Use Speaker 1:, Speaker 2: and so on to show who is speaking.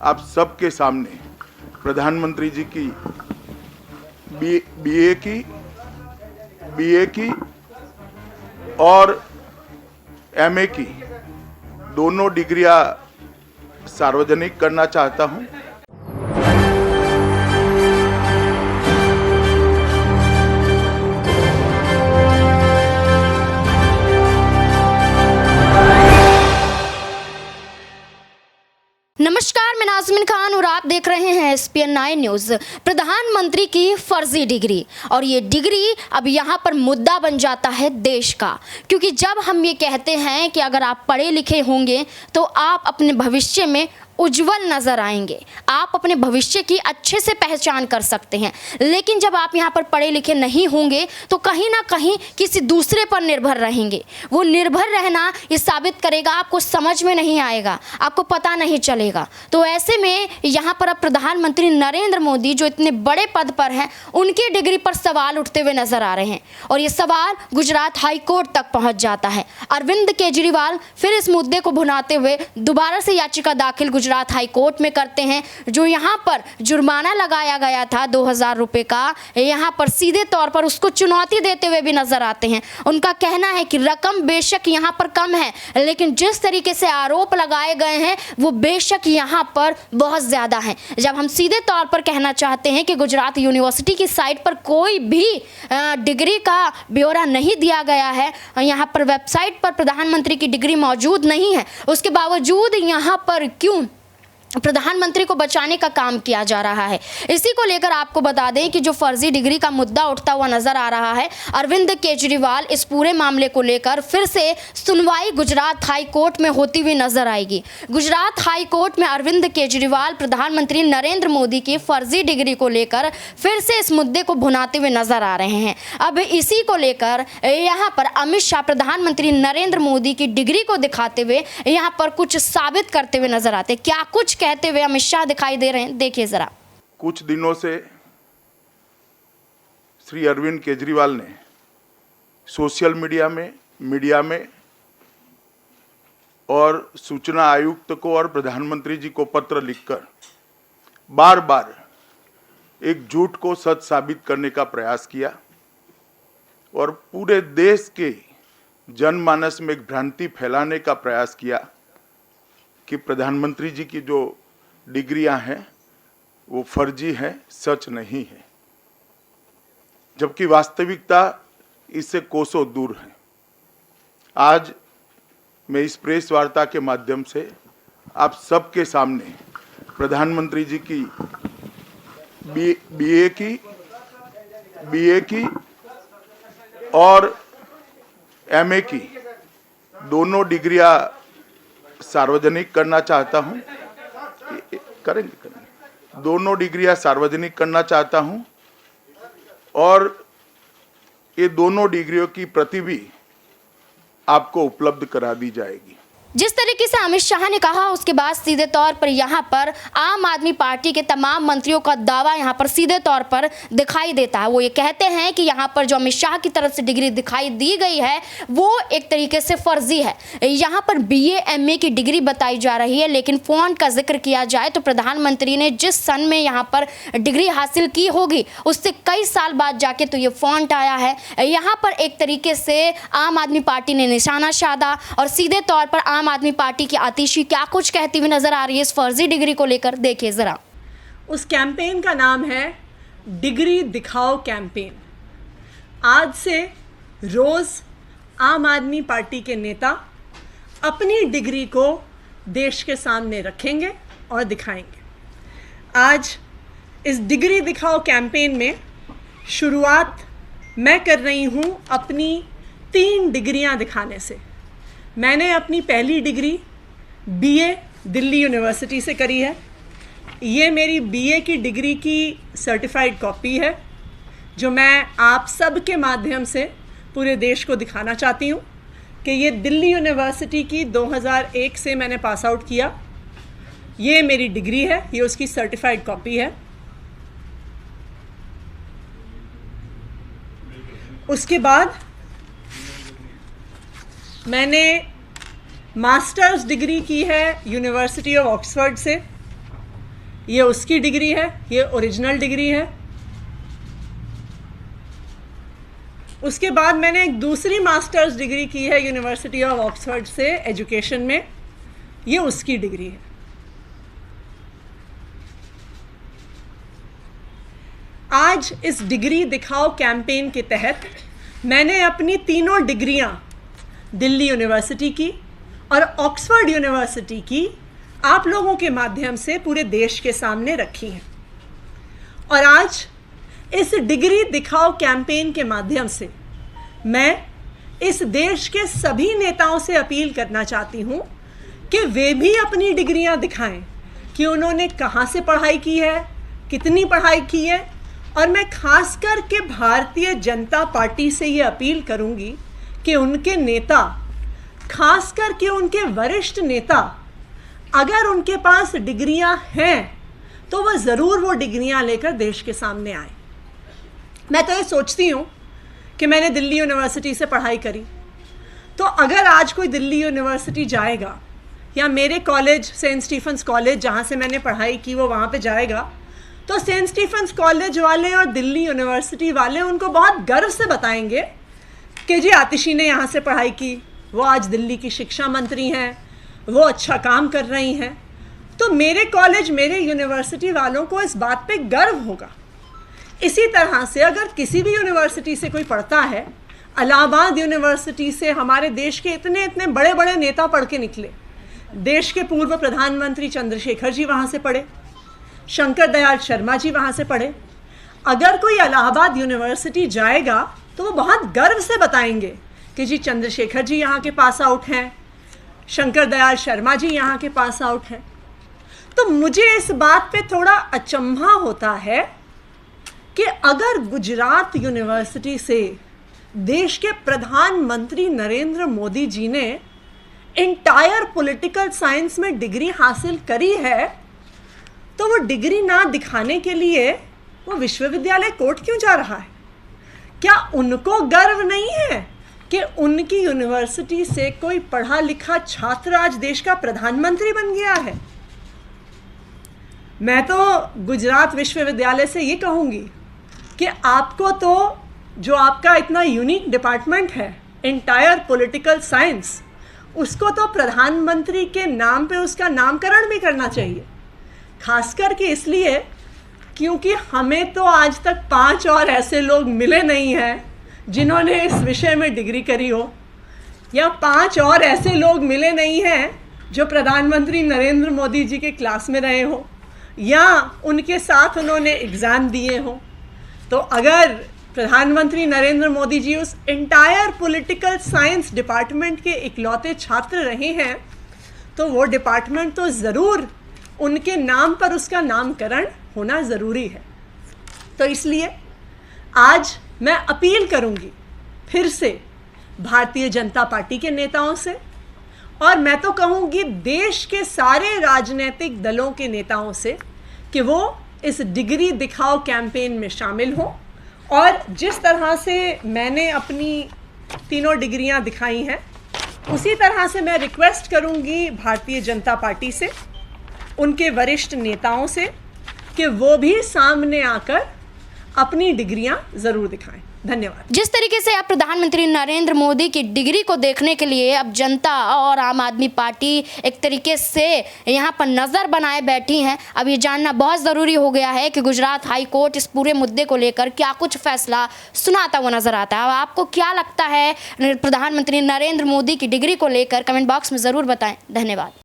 Speaker 1: आप सबके सामने प्रधानमंत्री जी की बीए की और एमए की दोनों डिग्रियां सार्वजनिक करना चाहता हूं।
Speaker 2: नमस्कार, मैं नाज़मीन खान और आप देख रहे हैं SPN 9 न्यूज़। प्रधानमंत्री की फर्जी डिग्री, और ये डिग्री अब यहाँ पर मुद्दा बन जाता है देश का, क्योंकि जब हम ये कहते हैं कि अगर आप पढ़े लिखे होंगे तो आप अपने भविष्य में उज्जवल नज़र आएंगे, आप अपने भविष्य की अच्छे से पहचान कर सकते हैं, लेकिन जब आप यहाँ पर पढ़े लिखे नहीं होंगे तो कहीं ना कहीं किसी दूसरे पर निर्भर रहेंगे। वो निर्भर रहना ये साबित करेगा, आपको समझ में नहीं आएगा, आपको पता नहीं चलेगा। तो ऐसे में यहाँ पर अब प्रधानमंत्री नरेंद्र मोदी जो इतने बड़े पद पर हैं, उनकी डिग्री पर सवाल उठते हुए नजर आ रहे हैं, और ये सवाल गुजरात हाई कोर्ट तक पहुँच जाता है। अरविंद केजरीवाल फिर इस मुद्दे को भुनाते हुए दोबारा से याचिका दाखिल गुजरात हाई कोर्ट में करते हैं। जो यहाँ पर जुर्माना लगाया गया था 2000 रुपए का, यहाँ पर सीधे तौर पर उसको चुनौती देते हुए भी नजर आते हैं। उनका कहना है कि रकम बेशक यहाँ पर कम है, लेकिन जिस तरीके से आरोप लगाए गए हैं वो बेशक यहाँ पर बहुत ज्यादा है। जब हम सीधे तौर पर कहना चाहते हैं कि गुजरात यूनिवर्सिटी की साइट पर कोई भी डिग्री का ब्यौरा नहीं दिया गया है, यहाँ पर वेबसाइट पर प्रधानमंत्री की डिग्री मौजूद नहीं है, उसके बावजूद यहाँ पर क्यों प्रधानमंत्री को बचाने का काम किया जा रहा है। इसी को लेकर आपको बता दें कि जो फर्जी डिग्री का मुद्दा उठता हुआ नजर आ रहा है, अरविंद केजरीवाल इस पूरे मामले को लेकर फिर से सुनवाई गुजरात हाई कोर्ट में होती हुई नजर आएगी। गुजरात हाई कोर्ट में अरविंद केजरीवाल प्रधानमंत्री नरेंद्र मोदी की फर्जी डिग्री को लेकर फिर से इस मुद्दे को भुनाते हुए नजर आ रहे हैं। अब इसी को लेकर यहाँ पर अमित शाह प्रधानमंत्री नरेंद्र मोदी की डिग्री को दिखाते हुए यहाँ पर कुछ साबित करते हुए नजर आते। क्या कुछ कहते हुए अमित शाह दिखाई दे रहे हैं, देखिए जरा।
Speaker 1: कुछ दिनों से श्री अरविंद केजरीवाल ने सोशल मीडिया में और सूचना आयुक्त को और प्रधानमंत्री जी को पत्र लिखकर बार बार एक झूठ को सच साबित करने का प्रयास किया और पूरे देश के जनमानस में एक भ्रांति फैलाने का प्रयास किया कि प्रधानमंत्री जी की जो डिग्रियां हैं वो फर्जी है, सच नहीं है, जबकि वास्तविकता इससे कोसों दूर है। आज मैं इस प्रेस वार्ता के माध्यम से आप सबके सामने प्रधानमंत्री जी की बीए की और एमए की दोनों डिग्रियां सार्वजनिक करना चाहता हूं। करेंगे दोनों डिग्रियां सार्वजनिक करना चाहता हूं, और ये दोनों डिग्रियों की प्रति भी आपको उपलब्ध करा दी जाएगी।
Speaker 2: जिस तरीके से अमित शाह ने कहा, उसके बाद सीधे तौर पर यहाँ पर आम आदमी पार्टी के तमाम मंत्रियों का दावा यहाँ पर सीधे तौर पर दिखाई देता है। वो ये कहते हैं कि यहाँ पर जो अमित शाह की तरफ से डिग्री दिखाई दी गई है वो एक तरीके से फर्जी है। यहाँ पर बीए एमए की डिग्री बताई जा रही है, लेकिन फॉन्ट का जिक्र किया जाए तो प्रधानमंत्री ने जिस सन में यहाँ पर डिग्री हासिल की होगी उससे कई साल बाद जाके तो ये फॉन्ट आया है। यहाँ पर एक तरीके से आम आदमी पार्टी ने निशाना साधा, और सीधे तौर पर आम आदमी पार्टी की आतिशी क्या कुछ कहती हुई नजर आ रही है इस फर्जी डिग्री को लेकर, देखिए जरा।
Speaker 3: उस कैंपेन का नाम है डिग्री दिखाओ कैंपेन। आज से रोज आम आदमी पार्टी के नेता अपनी डिग्री को देश के सामने रखेंगे और दिखाएंगे। आज इस डिग्री दिखाओ कैंपेन में शुरुआत मैं कर रही हूँ अपनी 3 डिग्रियाँ दिखाने से। मैंने अपनी पहली डिग्री बीए दिल्ली यूनिवर्सिटी से करी है। ये मेरी बीए की डिग्री की सर्टिफाइड कॉपी है, जो मैं आप सब के माध्यम से पूरे देश को दिखाना चाहती हूँ कि ये दिल्ली यूनिवर्सिटी की 2001 से मैंने पास आउट किया। ये मेरी डिग्री है, ये उसकी सर्टिफाइड कॉपी है। उसके बाद मैंने मास्टर्स डिग्री की है यूनिवर्सिटी ऑफ ऑक्सफोर्ड से। ये उसकी डिग्री है, ये ओरिजिनल डिग्री है। उसके बाद मैंने एक दूसरी मास्टर्स डिग्री की है यूनिवर्सिटी ऑफ ऑक्सफोर्ड से एजुकेशन में, ये उसकी डिग्री है। आज इस डिग्री दिखाओ कैंपेन के तहत मैंने अपनी तीनों डिग्रियां दिल्ली यूनिवर्सिटी की और ऑक्सफोर्ड यूनिवर्सिटी की आप लोगों के माध्यम से पूरे देश के सामने रखी हैं। और आज इस डिग्री दिखाओ कैंपेन के माध्यम से मैं इस देश के सभी नेताओं से अपील करना चाहती हूं कि वे भी अपनी डिग्रियां दिखाएं कि उन्होंने कहां से पढ़ाई की है, कितनी पढ़ाई की है। और मैं खास करके भारतीय जनता पार्टी से ये अपील करूंगी कि उनके नेता, खास करके उनके वरिष्ठ नेता, अगर उनके पास डिग्रियां हैं तो वह ज़रूर वो डिग्रियां लेकर देश के सामने आए। मैं तो ये सोचती हूँ कि मैंने दिल्ली यूनिवर्सिटी से पढ़ाई करी, तो अगर आज कोई दिल्ली यूनिवर्सिटी जाएगा या मेरे कॉलेज सेंट स्टीफेंस कॉलेज जहाँ से मैंने पढ़ाई की वो वहाँ पे जाएगा, तो सेंट स्टीफेंस कॉलेज वाले और दिल्ली यूनिवर्सिटी वाले उनको बहुत गर्व से बताएंगे कि जी आतिशी ने यहाँ से पढ़ाई की, वो आज दिल्ली की शिक्षा मंत्री हैं, वो अच्छा काम कर रही हैं। तो मेरे कॉलेज, मेरे यूनिवर्सिटी वालों को इस बात पे गर्व होगा। इसी तरह से अगर किसी भी यूनिवर्सिटी से कोई पढ़ता है, इलाहाबाद यूनिवर्सिटी से हमारे देश के इतने इतने बड़े बड़े नेता पढ़ के निकले। देश के पूर्व प्रधानमंत्री चंद्रशेखर जी वहाँ से पढ़े, शंकर दयाल शर्मा जी वहाँ से पढ़े। अगर कोई इलाहाबाद यूनिवर्सिटी जाएगा तो वो बहुत गर्व से बताएंगे कि जी चंद्रशेखर जी यहाँ के पास आउट हैं, शंकर दयाल शर्मा जी यहाँ के पास आउट हैं। तो मुझे इस बात पे थोड़ा अचंभा होता है कि अगर गुजरात यूनिवर्सिटी से देश के प्रधानमंत्री नरेंद्र मोदी जी ने इंटायर पॉलिटिकल साइंस में डिग्री हासिल करी है, तो वो डिग्री ना दिखाने के लिए वो विश्वविद्यालय कोर्ट क्यों जा रहा है? क्या उनको गर्व नहीं है कि उनकी यूनिवर्सिटी से कोई पढ़ा लिखा छात्र आज देश का प्रधानमंत्री बन गया है? मैं तो गुजरात विश्वविद्यालय से ये कहूँगी कि आपको तो जो आपका इतना यूनिक डिपार्टमेंट है इंटायर पॉलिटिकल साइंस, उसको तो प्रधानमंत्री के नाम पे उसका नामकरण भी करना चाहिए। खास करके इसलिए क्योंकि हमें तो आज तक 5 और ऐसे लोग मिले नहीं हैं जिन्होंने इस विषय में डिग्री करी हो, या 5 और ऐसे लोग मिले नहीं हैं जो प्रधानमंत्री नरेंद्र मोदी जी के क्लास में रहे हो या उनके साथ उन्होंने एग्ज़ाम दिए हो। तो अगर प्रधानमंत्री नरेंद्र मोदी जी उस इंटायर पॉलिटिकल साइंस डिपार्टमेंट के इकलौते छात्र रहे हैं, तो वो डिपार्टमेंट तो ज़रूर उनके नाम पर उसका नामकरण होना ज़रूरी है। तो इसलिए आज मैं अपील करूंगी फिर से भारतीय जनता पार्टी के नेताओं से, और मैं तो कहूँगी देश के सारे राजनीतिक दलों के नेताओं से कि वो इस डिग्री दिखाओ कैंपेन में शामिल हों। और जिस तरह से मैंने अपनी तीनों डिग्रियां दिखाई हैं, उसी तरह से मैं रिक्वेस्ट करूंगी भारतीय जनता पार्टी से, उनके वरिष्ठ नेताओं से, कि वो भी सामने आकर अपनी डिग्रियां ज़रूर दिखाएं। धन्यवाद।
Speaker 2: जिस तरीके से अब प्रधानमंत्री नरेंद्र मोदी की डिग्री को देखने के लिए अब जनता और आम आदमी पार्टी एक तरीके से यहाँ पर नज़र बनाए बैठी हैं, अब ये जानना बहुत ज़रूरी हो गया है कि गुजरात हाई कोर्ट इस पूरे मुद्दे को लेकर क्या कुछ फैसला सुनाता हुआ नज़र आता है। अब आपको क्या लगता है प्रधानमंत्री नरेंद्र मोदी की डिग्री को लेकर, कमेंट बॉक्स में ज़रूर बताएं। धन्यवाद।